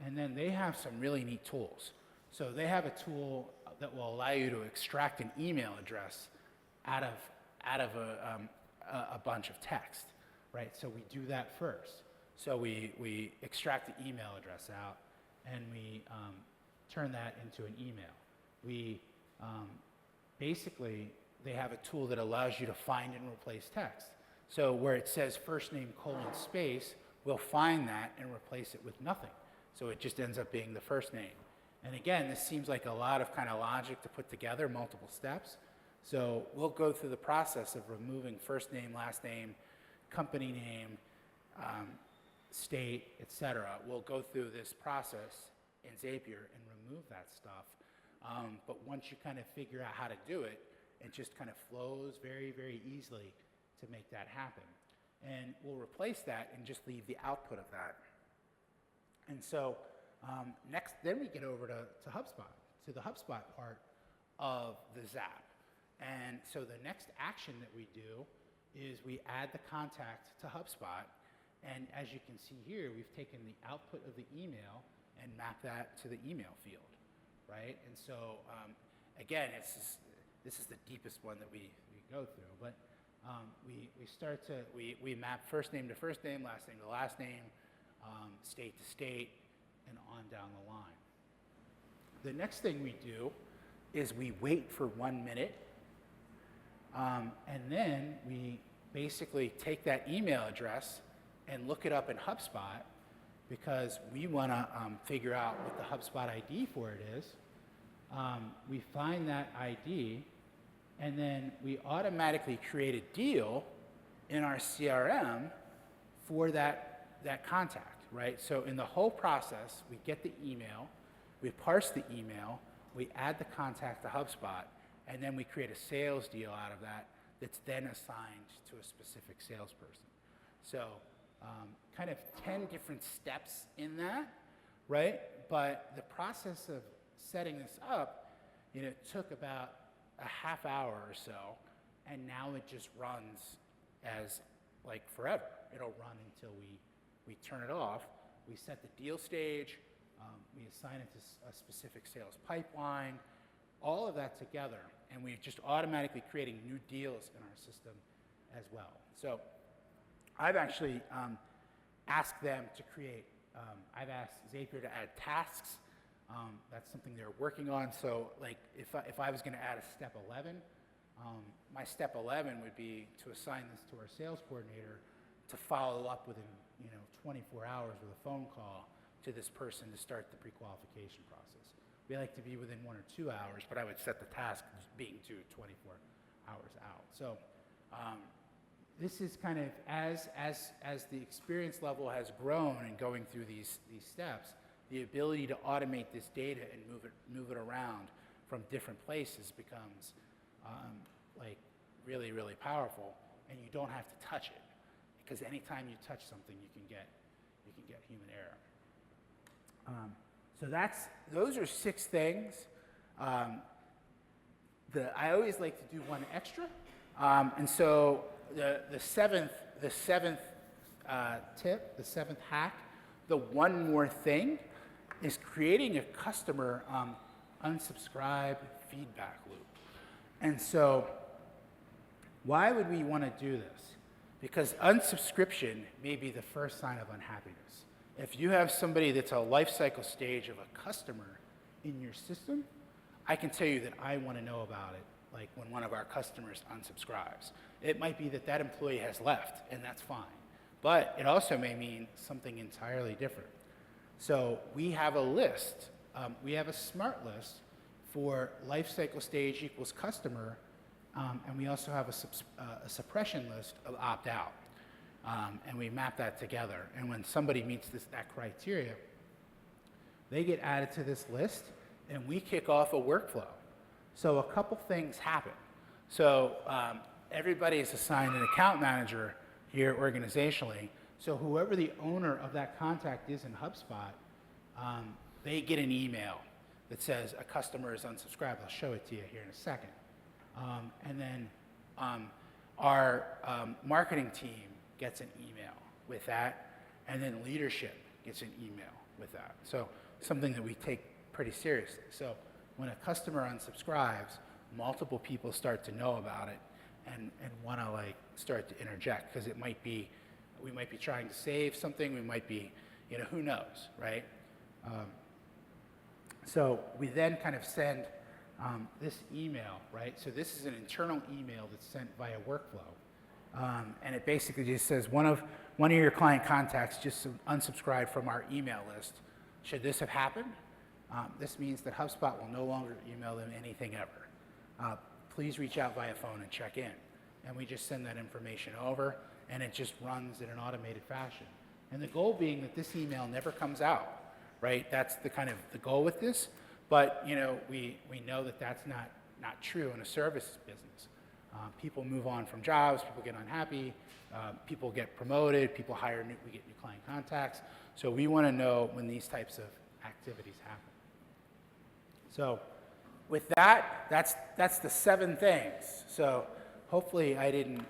and then they have some really neat tools. So they have a tool that will allow you to extract an email address out of a bunch of text, right? So we do that first. So we extract the email address out, and we turn that into an email. We basically, they have a tool that allows you to find and replace text. So where it says first name : space, we'll find that and replace it with nothing. So it just ends up being the first name. And again, this seems like a lot of kind of logic to put together, multiple steps. So we'll go through the process of removing first name, last name, company name, state, etc. We'll go through this process in Zapier and remove that stuff. But once you kind of figure out how to do it, it just kind of flows very, very easily to make that happen. And we'll replace that and just leave the output of that. And so next, then we get over to HubSpot, to the HubSpot part of the Zap. And so the next action that we do is we add the contact to HubSpot. And as you can see here, we've taken the output of the email and mapped that to the email field, right? And so again, this is the deepest one that we go through. But we map first name to first name, last name to last name, state to state, and on down the line. The next thing we do is we wait for 1 minute, and then we basically take that email address and look it up in HubSpot because we want to figure out what the HubSpot ID for it is. We find that ID, and then we automatically create a deal in our CRM for that contact, right? So in the whole process, we get the email, we parse the email, we add the contact to HubSpot, and then we create a sales deal out of that that's then assigned to a specific salesperson. So kind of 10 different steps in that, right? But the process of setting this up, took about a half hour or so, and now it just runs as like forever. It'll run until we turn it off. We set the deal stage, we assign it to a specific sales pipeline, all of that together, and we're just automatically creating new deals in our system as well. So I've actually asked them to create, I've asked Zapier to add tasks. That's something they're working on. So like if I was going to add a step 11, my step 11 would be to assign this to our sales coordinator to follow up within 24 hours with a phone call to this person to start the pre-qualification process. We like to be within 1 or 2 hours, but I would set the task as being due 24 hours out. So this is kind of as the experience level has grown and going through these steps, the ability to automate this data and move it around from different places becomes like really, really powerful, and you don't have to touch it, because anytime you touch something, you can get human error. So those are 6 things. I always like to do one extra, and so the seventh tip, the 7th hack, the one more thing, is creating a customer unsubscribe feedback loop. And so why would we want to do this? Because unsubscription may be the first sign of unhappiness. If you have somebody that's a life cycle stage of a customer in your system, I can tell you that I want to know about it, like when one of our customers unsubscribes. It might be that that employee has left, and that's fine. But it also may mean something entirely different. So we have a list, we have a smart list for life cycle stage equals customer, and we also have a suppression list of opt-out. And we map that together. And when somebody meets that criteria, they get added to this list, and we kick off a workflow. So a couple things happen. So everybody is assigned an account manager here organizationally. So whoever the owner of that contact is in HubSpot, they get an email that says a customer is unsubscribed. I'll show it to you here in a second. And then our marketing team gets an email with that, and then leadership gets an email with that. So something that we take pretty seriously. So when a customer unsubscribes, multiple people start to know about it and want to like start to interject, because we might be trying to save something, we might be, who knows, right? So we then kind of send this email, right? So this is an internal email that's sent via workflow. And it basically just says one of your client contacts just unsubscribed from our email list. Should this have happened, this means that HubSpot will no longer email them anything ever. Please reach out via phone and check in. And we just send that information over, and it just runs in an automated fashion. And the goal being that this email never comes out, right? That's the kind of the goal with this. But you know, we know that that's not true in a services business. People move on from jobs, people get unhappy, people get promoted, people hire we get new client contacts. So we want to know when these types of activities happen. So with that, that's the 7 things. So hopefully I didn't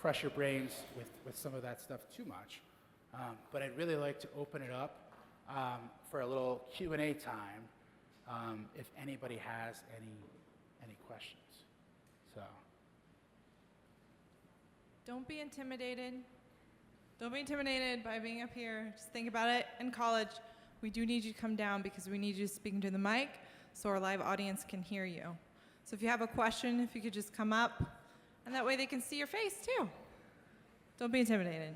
crush your brains with some of that stuff too much. But I'd really like to open it up for a little Q&A time if anybody has any questions. So. Don't be intimidated. Don't be intimidated by being up here. Just think about it. In college, we do need you to come down because we need you to speak into the mic so our live audience can hear you. So if you have a question, if you could just come up, and that way they can see your face too. Don't be intimidated.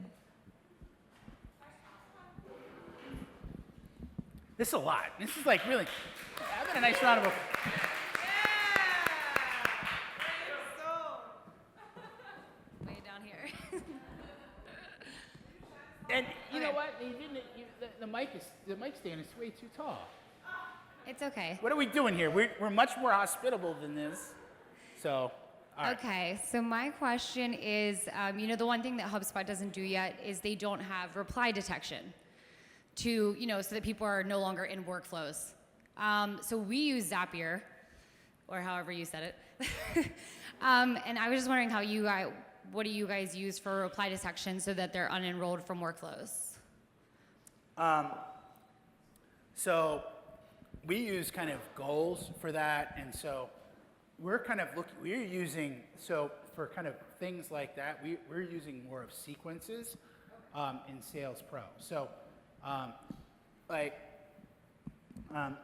This is a lot. This is like really, I've got a nice round of applause. Way down here. And you know what? The mic stand is way too tall. It's okay. What are we doing here? We're much more hospitable than this. So, all right. Okay, so my question is, you know, the one thing that HubSpot doesn't do yet is they don't have reply detection to, you know, so that people are no longer in workflows. So we use Zapier, or however you said it. And I was just wondering what do you guys use for reply detection so that they're unenrolled from workflows? So we use kind of goals for that, and so we're kind of so for kind of things like that, we're using more of sequences in Sales Pro. So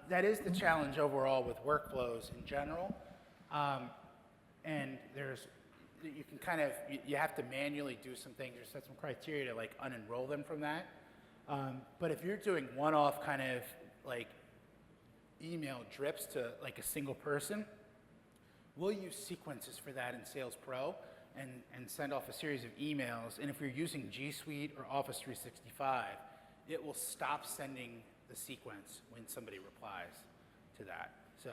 that is the challenge overall with workflows in general, and you can kind of, you have to manually do some things or set some criteria to like unenroll them from that. But if you're doing one-off kind of like email drips to like a single person, we'll use sequences for that in Sales Pro and send off a series of emails. And if you're using G Suite or Office 365, it will stop sending the sequence when somebody replies to that. So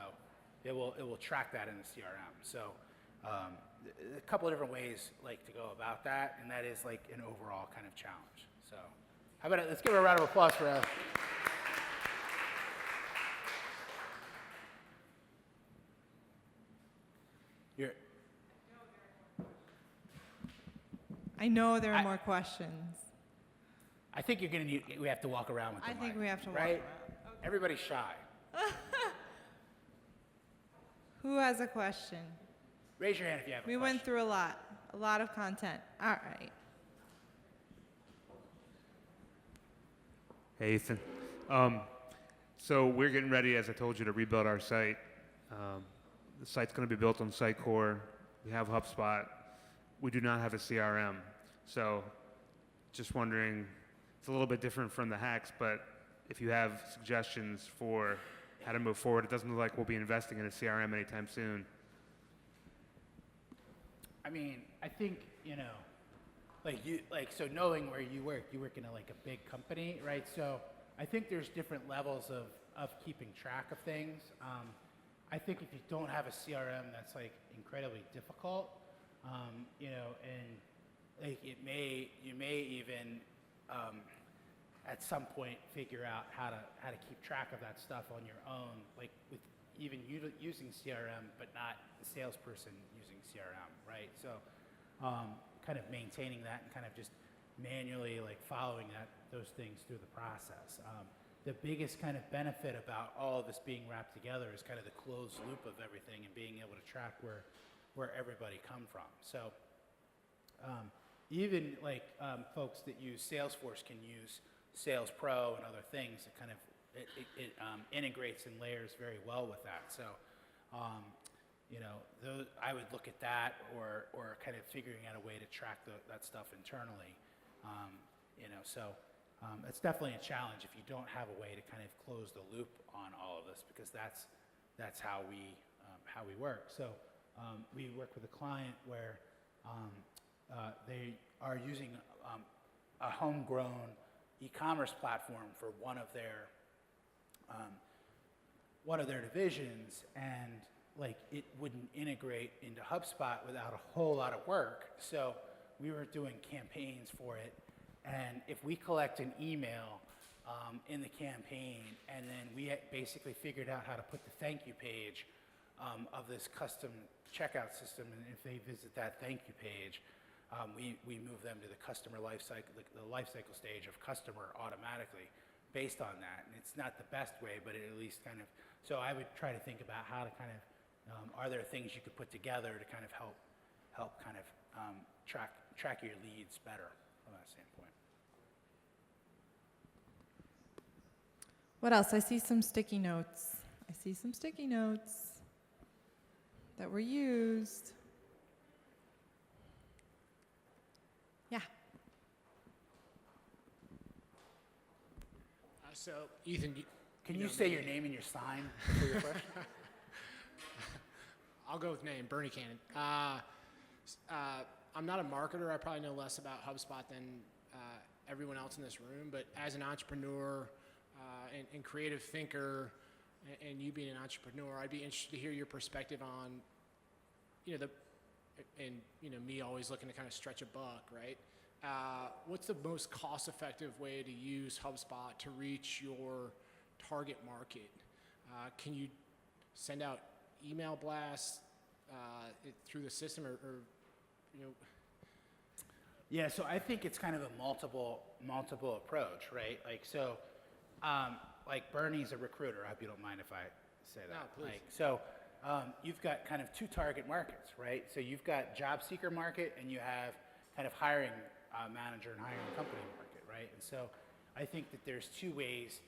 it will track that in the CRM. So a couple of different ways like to go about that, and that is like an overall kind of challenge. So how about let's give her a round of applause for I know there are more questions. I think we have to walk around with the mic. I think we have to walk right? around. Okay. Everybody's shy. Who has a question? Raise your hand if you have a question. We went through a lot of content. All right. Hey, Ethan. So we're getting ready, as I told you, to rebuild our site. The site's going to be built on Sitecore. We have HubSpot. We do not have a CRM. So just wondering, it's a little bit different from the hacks, but if you have suggestions for how to move forward, it doesn't look like we'll be investing in a CRM anytime soon. I mean, I think, so knowing where you work in a big company, right? So I think there's different levels of keeping track of things. I think if you don't have a CRM, that's incredibly difficult, and you may even at some point figure out how to keep track of that stuff on your own, with even using CRM, but not the salesperson using CRM, right? So kind of maintaining that and kind of just manually following those things through the process. The biggest kind of benefit about all of this being wrapped together is kind of the closed loop of everything and being able to track where everybody come from. So even folks that use Salesforce can use Sales Pro and other things. It kind of it integrates and layers very well with that. So I would look at that or kind of figuring out a way to track that stuff internally. So it's definitely a challenge if you don't have a way to kind of close the loop on all of this, because that's how we work. So we work with a client where they are using a homegrown e-commerce platform for one of their divisions, and like it wouldn't integrate into HubSpot without a whole lot of work. So we were doing campaigns for it, and if we collect an email in the campaign, and then we basically figured out how to put the thank you page of this custom checkout system, and if they visit that thank you page, we move them to the customer life cycle, the life cycle stage of customer automatically based on that. And it's not the best way, but it at least kind of, so I would try to think about how to kind of, are there things you could put together to kind of help kind of track your leads better from that standpoint. What else? I see some sticky notes. That were used. Yeah. So, Ethan, Can you say your name and your sign for your question? I'll go with name, Bernie Cannon. I'm not a marketer. I probably know less about HubSpot than everyone else in this room, but as an entrepreneur and creative thinker, and you being an entrepreneur, I'd be interested to hear your perspective on, me always looking to kind of stretch a buck, right? What's the most cost-effective way to use HubSpot to reach your target market? Can you send out email blasts through the system, or Yeah, so I think it's kind of a multiple approach, right? Like, so, like Bernie's a recruiter. I hope you don't mind if I say that. No, please. Like, so, you've got kind of two target markets, right? So you've got job seeker market, and you have kind of hiring manager and hiring company market, right? And so I think that there's two ways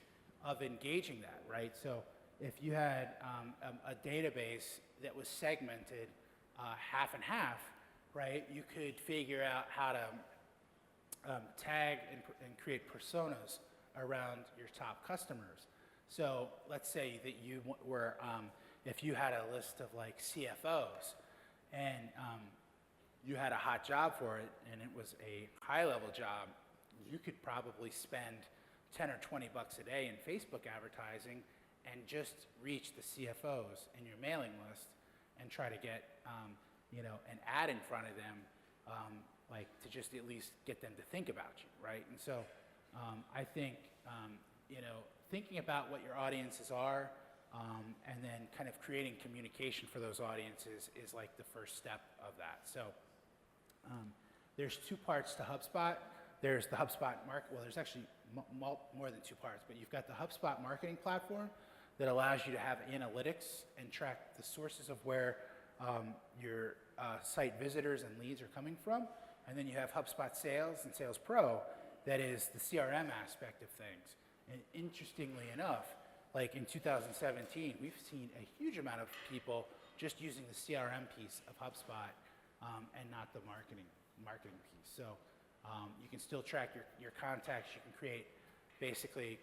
of engaging that, right? So if you had a database that was segmented half and half, right, you could figure out how to tag and create personas around your top customers. So let's say that you were, if you had a list of like CFOs, and you had a hot job for it, and it was a high-level job, you could probably spend 10 or 20 bucks a day in Facebook advertising and just reach the CFOs in your mailing list and try to get an ad in front of them, like to just at least get them to think about you, right? And so I think, thinking about what your audiences are, and then kind of creating communication for those audiences is like the first step of that. So there's two parts to HubSpot. There's the HubSpot market. Well, there's actually more than two parts, but you've got the HubSpot marketing platform that allows you to have analytics and track the sources of where your site visitors and leads are coming from. And then you have HubSpot Sales and Sales Pro, that is the CRM aspect of things. And interestingly enough, like in 2017, we've seen a huge amount of people just using the CRM piece of HubSpot and not the marketing piece. So you can still track your contacts. You can create basically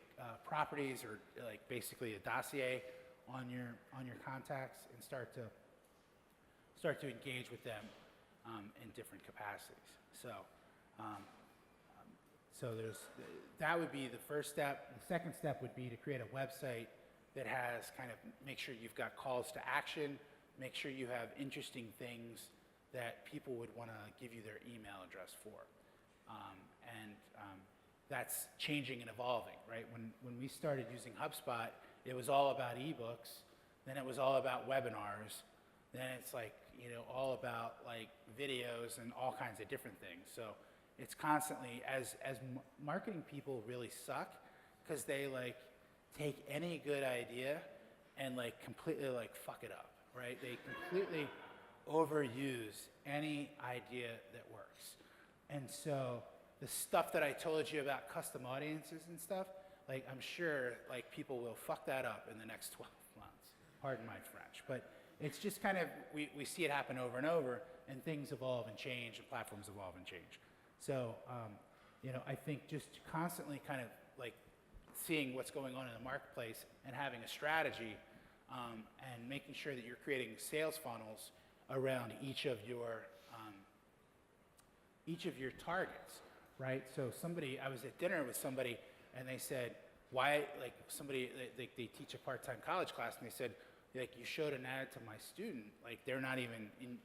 properties, or like basically a dossier on your contacts, and start to engage with them in different capacities. So that would be the first step. The second step would be to create a website that has make sure you've got calls to action, make sure you have interesting things that people would want to give you their email address for. That's changing and evolving, right? When we started using HubSpot, it was all about ebooks, then it was all about webinars, then it's all about videos and all kinds of different things. So it's constantly, as marketing people really suck, because they take any good idea and completely fuck it up, right? They completely overuse any idea that works. And so the stuff that I told you about custom audiences and stuff, I'm sure people will fuck that up in the next 12 months. Pardon my French, but it's just we see it happen over and over, and things evolve and change, and platforms evolve and change. So I think just constantly kind of like seeing what's going on in the marketplace and having a strategy and making sure that you're creating sales funnels around each of your targets, right? So I was at dinner with somebody and they said, why, like they teach a part-time college class and they said, like, you showed an ad to my student, like they're not even in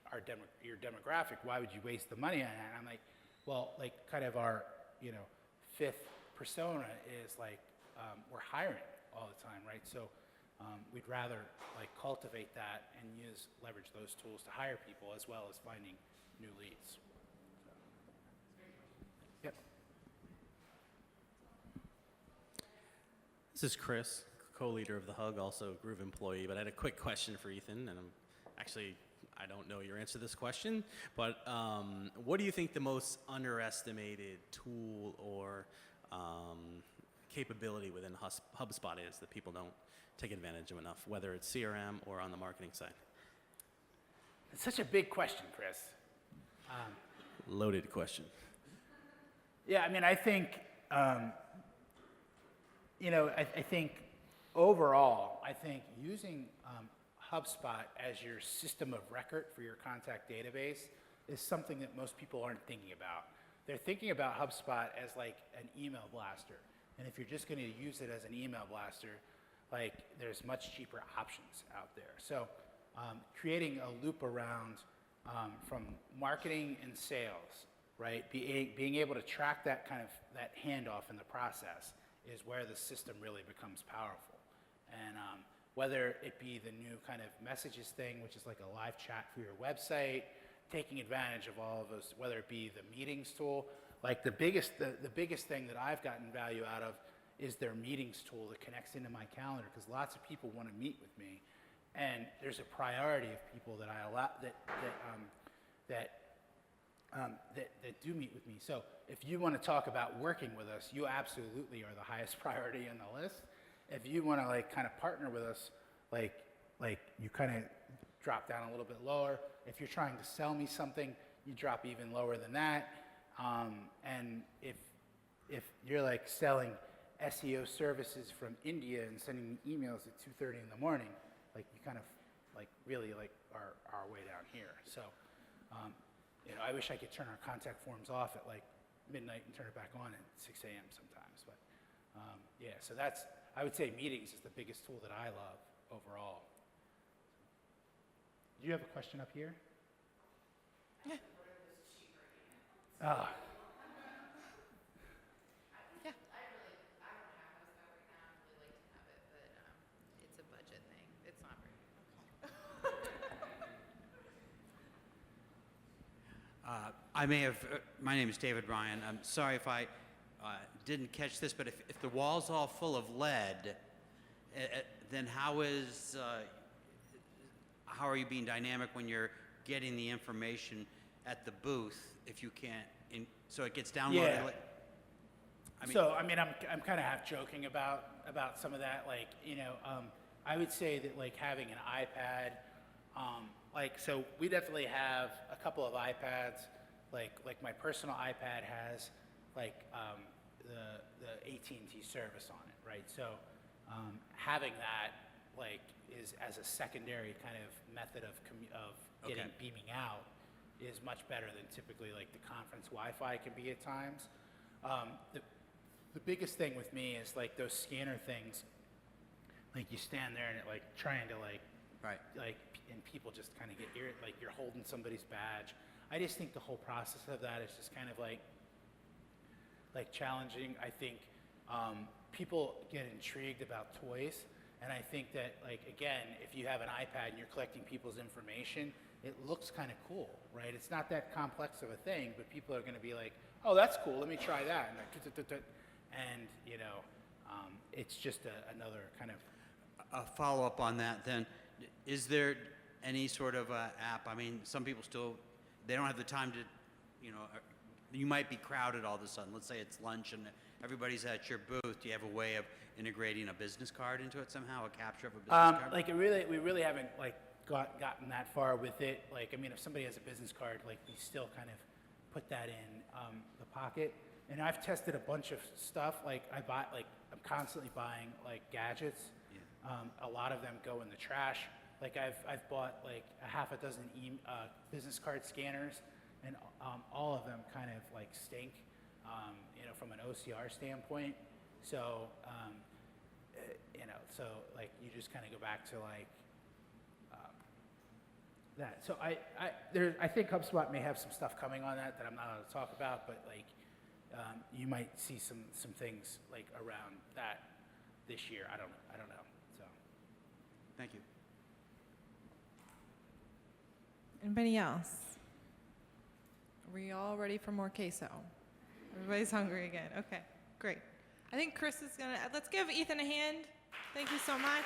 your demographic, why would you waste the money on that? And I'm like, well, like kind of our, fifth persona is like, we're hiring all the time, right? So we'd rather like cultivate that and leverage those tools to hire people as well as finding new leads. So, yep. This is Chris, co-leader of the Hug, also a Groove employee, but I had a quick question for Ethan, and I don't know your answer to this question, but what do you think the most underestimated tool or capability within HubSpot is that people don't take advantage of enough, whether it's CRM or on the marketing side? It's such a big question, Chris. Loaded question. Yeah, I mean, I think, I think overall, I think using HubSpot as your system of record for your contact database is something that most people aren't thinking about. They're thinking about HubSpot as like an email blaster. And if you're just going to use it as an email blaster, like there's much cheaper options out there. So creating a loop around from marketing and sales, right? Being able to track that kind of that handoff in the process is where the system really becomes powerful. And whether it be the new kind of messages thing, which is like a live chat for your website, taking advantage of all of those, whether it be the meetings tool, like the biggest thing that I've gotten value out of is their meetings tool that connects into my calendar, because lots of people want to meet with me, and there's a priority of people that I allow that do meet with me. So if you want to talk about working with us, you absolutely are the highest priority on the list. If you want to like kind of partner with us, like you kind of drop down a little bit lower. If you're trying to sell me something, you drop even lower than that. And if you're like selling SEO services from India and sending me emails at 2:30 in the morning, like you kind of like really like are way down here. So, I wish I could turn our contact forms off at like midnight and turn it back on at 6 a.m. sometimes. But yeah, so I would say meetings is the biggest tool that I love overall. Do you have a question up here? Yeah. Oh. Yeah. It's a budget thing. It's not very. I may have, my name is David Ryan. I'm sorry if I didn't catch this, but if the wall's all full of lead, then how are you being dynamic when you're getting the information at the booth if you can't, so it gets downloaded? Yeah. I'm kind of half joking about some of that. Like, I would say that like having an iPad, so we definitely have a couple of iPads. Like my personal iPad has like the AT&T service on it, right? So having that like is as a secondary kind of method of getting beaming out is much better than typically like the conference Wi-Fi can be at times. The biggest thing with me is like those scanner things. Like you stand there and it like trying to like, Right. like, and people just kind of get like you're holding somebody's badge. I just think the whole process of that is just kind of like challenging. I think people get intrigued about toys, and I think that like again, if you have an iPad and you're collecting people's information, it looks kind of cool, right? It's not that complex of a thing, but people are going to be like, "Oh, that's cool. Let me try that." And it's just another kind of. A follow-up on that then, is there any sort of app? I mean, some people still, they don't have the time to, you might be crowded all of a sudden. Let's say it's lunch and everybody's at your booth. Do you have a way of integrating a business card into it somehow, a capture of a business card? Like we really haven't like gotten that far with it. Like, I mean, if somebody has a business card, like we still kind of put that in the pocket. And I've tested a bunch of stuff. Like I'm constantly buying like gadgets. A lot of them go in the trash. Like I've bought like a half a dozen business card scanners, and all of them kind of like stink, from an OCR standpoint. So so like you just kind of go back to like that. So I think HubSpot may have some stuff coming on that I'm not allowed to talk about, but like you might see some things like around that this year. I don't know. So Thank you. Anybody else? Are we all ready for more queso? Everybody's hungry again. Okay, great. I think Chris is let's give Ethan a hand. Thank you so much.